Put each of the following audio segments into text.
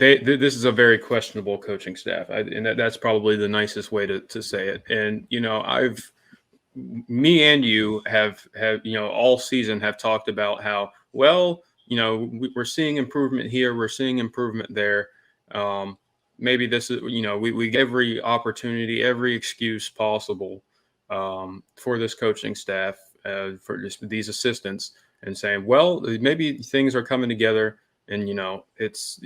this is a very questionable coaching staff, and that's probably the nicest way to say it. And me and you have all season have talked about how well we're seeing improvement here, we're seeing improvement there. Maybe this is we get every opportunity, every excuse possible for this coaching staff, for just these assistants, and saying, well, maybe things are coming together, and it's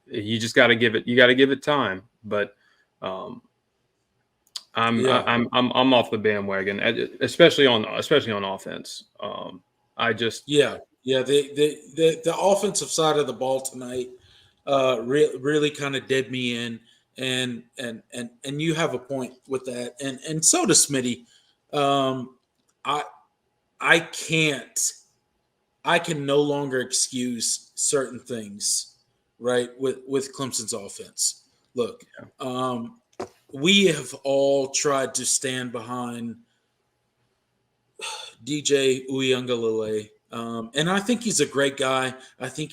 you just got to give it time. But I'm off the bandwagon, especially on offense. I just the offensive side of the ball tonight really kind of did me in, and you have a point with that, and so does Smitty. I I can't I can no longer excuse certain things, right? With Clemson's offense. Look, we have all tried to stand behind DJ Uiagalelei, and I think he's a great guy. I think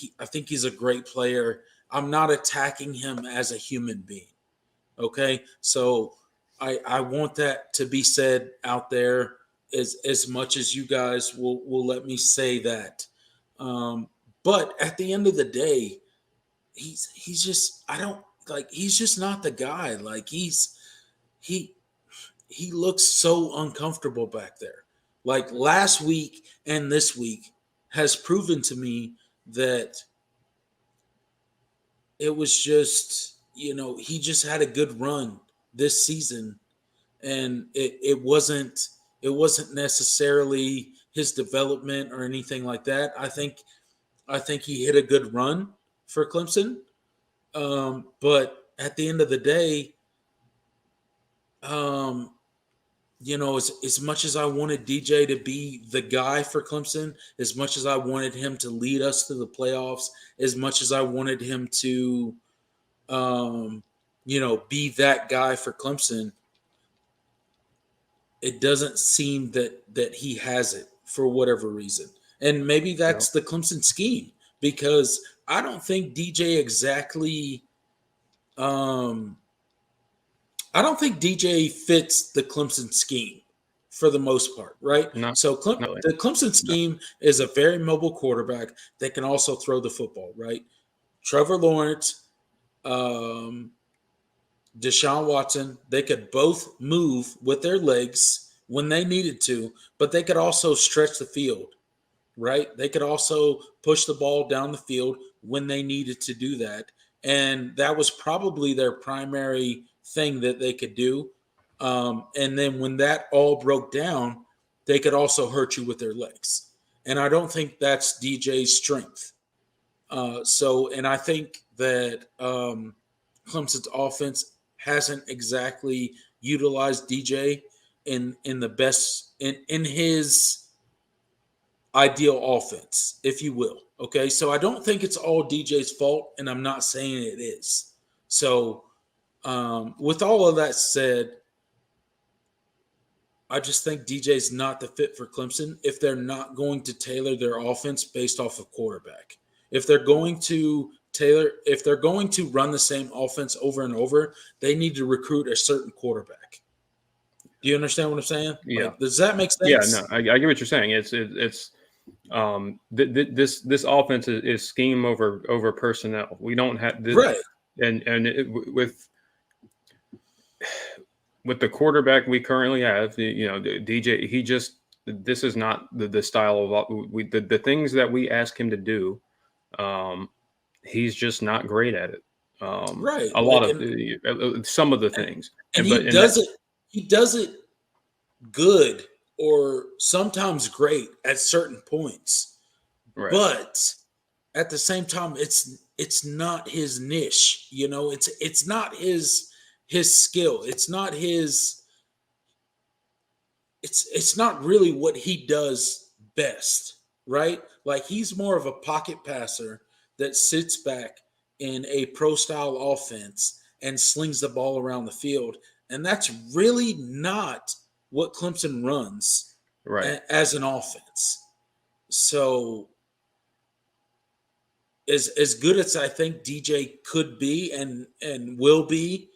he's a great player. I'm not attacking him as a human being. Okay, so I want that to be said out there as much as you guys will let me say that. But at the end of the day, he's just I don't like he's just not the guy. Like he looks so uncomfortable back there. Like last week and this week has proven to me that it was just, he just had a good run this season, and it wasn't necessarily his development or anything like that. I think he hit a good run for Clemson. But at the end of the day, as much as I wanted DJ to be the guy for Clemson, as much as I wanted him to lead us to the playoffs, as much as I wanted him to, be that guy for Clemson, it doesn't seem that he has it for whatever reason. And maybe that's the Clemson scheme, because I don't think DJ exactly I don't think DJ fits the Clemson scheme for the most part, right? So the Clemson scheme is a very mobile quarterback that can also throw the football, right? Trevor Lawrence, Deshaun Watson, they could both move with their legs when they needed to, but they could also stretch the field, right? They could also push the ball down the field when they needed to do that. And that was probably their primary thing that they could do. And then when that all broke down, they could also hurt you with their legs. And I don't think that's DJ's strength. And I think that Clemson's offense hasn't exactly utilized DJ in the best in his ideal offense, if you will. Okay, so I don't think it's all DJ's fault, and I'm not saying it is. So, with all of that said, I just think DJ's not the fit for Clemson if they're not going to tailor their offense based off of quarterback. If they're going to run the same offense over and over, they need to recruit a certain quarterback. Do you understand what I'm saying? Yeah. Like, does that make sense? Yeah, no, I get what you're saying. It's this offense is scheme over personnel. We don't have this, right, with the quarterback we currently have. DJ, this is not the style of the things that we ask him to do. He's just not great at it. Right, a lot of some of the things, and he does it good or sometimes great at certain points, right. But at the same time, it's not his niche. It's not his skill. It's not his. It's not really what he does best, right? Like he's more of a pocket passer that sits back in a pro style offense and slings the ball around the field, and that's really not what Clemson runs right. As an offense. So as good as I think DJ could be and will be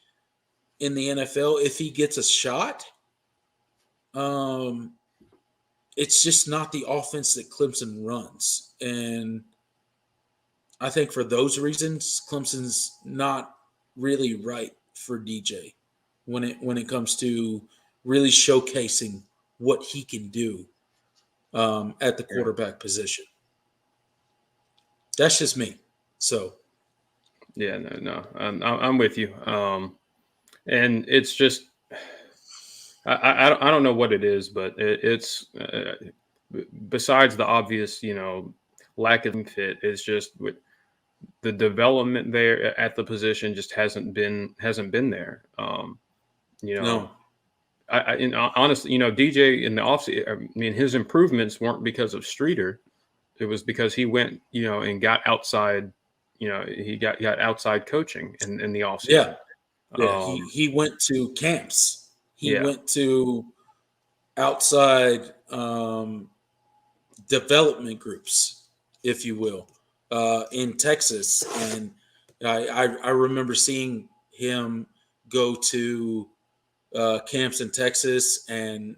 in the NFL if he gets a shot, um, it's just not the offense that Clemson runs. And I think for those reasons, Clemson's not really right for DJ when it comes to really showcasing what he can do at the Yeah. quarterback position. That's just me. So Yeah, no, I'm with you. And it's just I don't know what it is, but it's besides the obvious, lack of fit. It's just the development there at the position just hasn't been there. You know, no, and honestly, DJ in the offseason, I mean, his improvements weren't because of Streeter. It was because he went, and got outside. He got outside coaching in the yeah, offseason. yeah. He went to camps. He Yeah, went to outside development groups, if you will, in Texas. And I remember seeing him go to camps in Texas and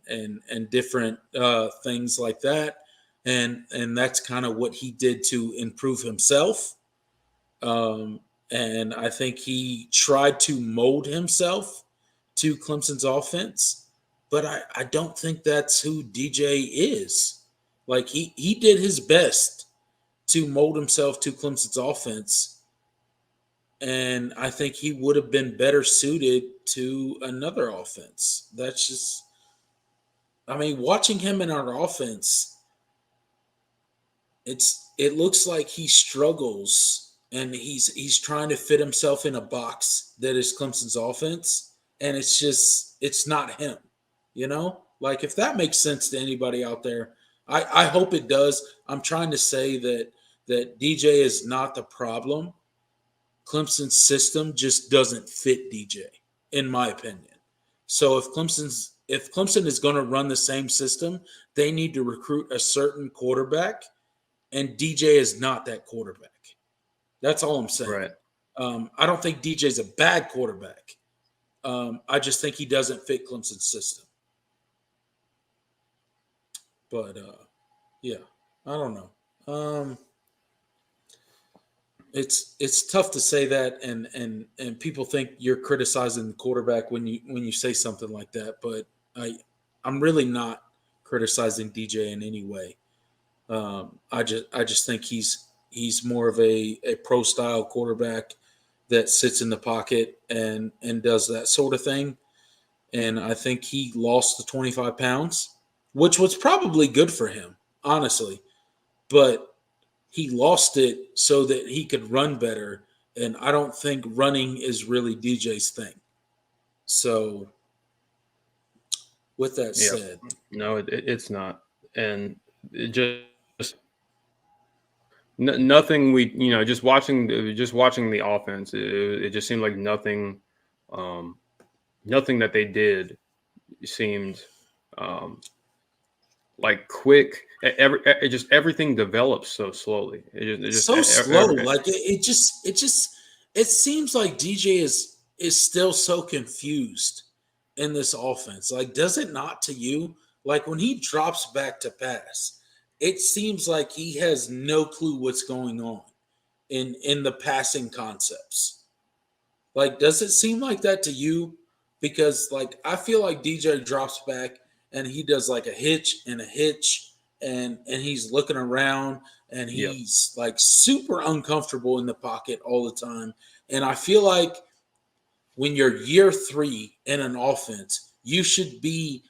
different things like that. And that's kind of what he did to improve himself. Um, and I think he tried to mold himself to Clemson's offense, but I don't think that's who DJ is. Like he did his best to mold himself to Clemson's offense, and I think he would have been better suited to another offense. That's just, I mean, watching him in our offense, it looks like he struggles and he's trying to fit himself in a box that is Clemson's offense, and it's not him, you know? Like if that makes sense to anybody out there, I hope it does. I'm trying to say that DJ is not the problem. Clemson's system just doesn't fit DJ, in my opinion. So if Clemson is going to run the same system, they need to recruit a certain quarterback, and DJ is not that quarterback. That's all I'm saying. right. I don't think DJ's a bad quarterback. I just think he doesn't fit Clemson's system. But yeah, I don't know. It's tough to say that, and people think you're criticizing the quarterback when you say something like that. But I'm really not criticizing DJ in any way. I just think he's more of a pro style quarterback that sits in the pocket and does that sort of thing. And I think he lost the 25 pounds, which was probably good for him, honestly. But he lost it so that he could run better. And I don't think running is really DJ's thing. So, with that Yeah. said, No, it's not, and it just nothing. Just watching the offense, it just seemed like um, nothing that they did seemed um, like quick. Everything develops so slowly. It just so slow. Like it seems like DJ is still so confused in this offense. Like, does it not to you? Like when he drops back to pass, it seems like he has no clue what's going on in the passing concepts. Like, does it seem like that to you? Because like I feel like DJ drops back and he does like a hitch and a hitch and he's looking around and Yep. he's like super uncomfortable in the pocket all the time. And I feel like when you're year three in an offense, you should be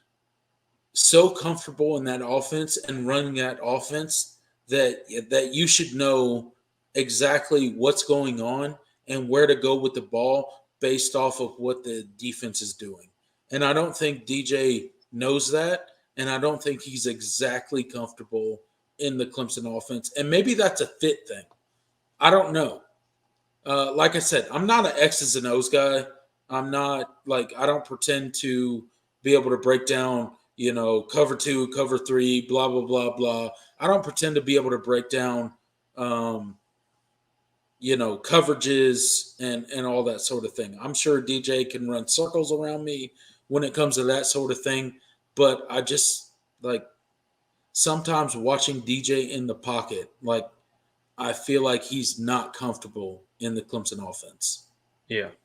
so comfortable in that offense and running that offense that you should know exactly what's going on and where to go with the ball based off of what the defense is doing. And I don't think DJ knows that, and I don't think he's exactly comfortable in the Clemson offense. And maybe that's a fit thing. I don't know. Like I said, I'm not an X's and O's guy. I'm not like I don't pretend to be able to break down, cover two, cover three, blah blah blah blah. I don't pretend to be able to break down, um, coverages and all that sort of thing. I'm sure DJ can run circles around me when it comes to that sort of thing, but I just like sometimes watching DJ in the pocket, like I feel like he's not comfortable in the Clemson offense. Yeah,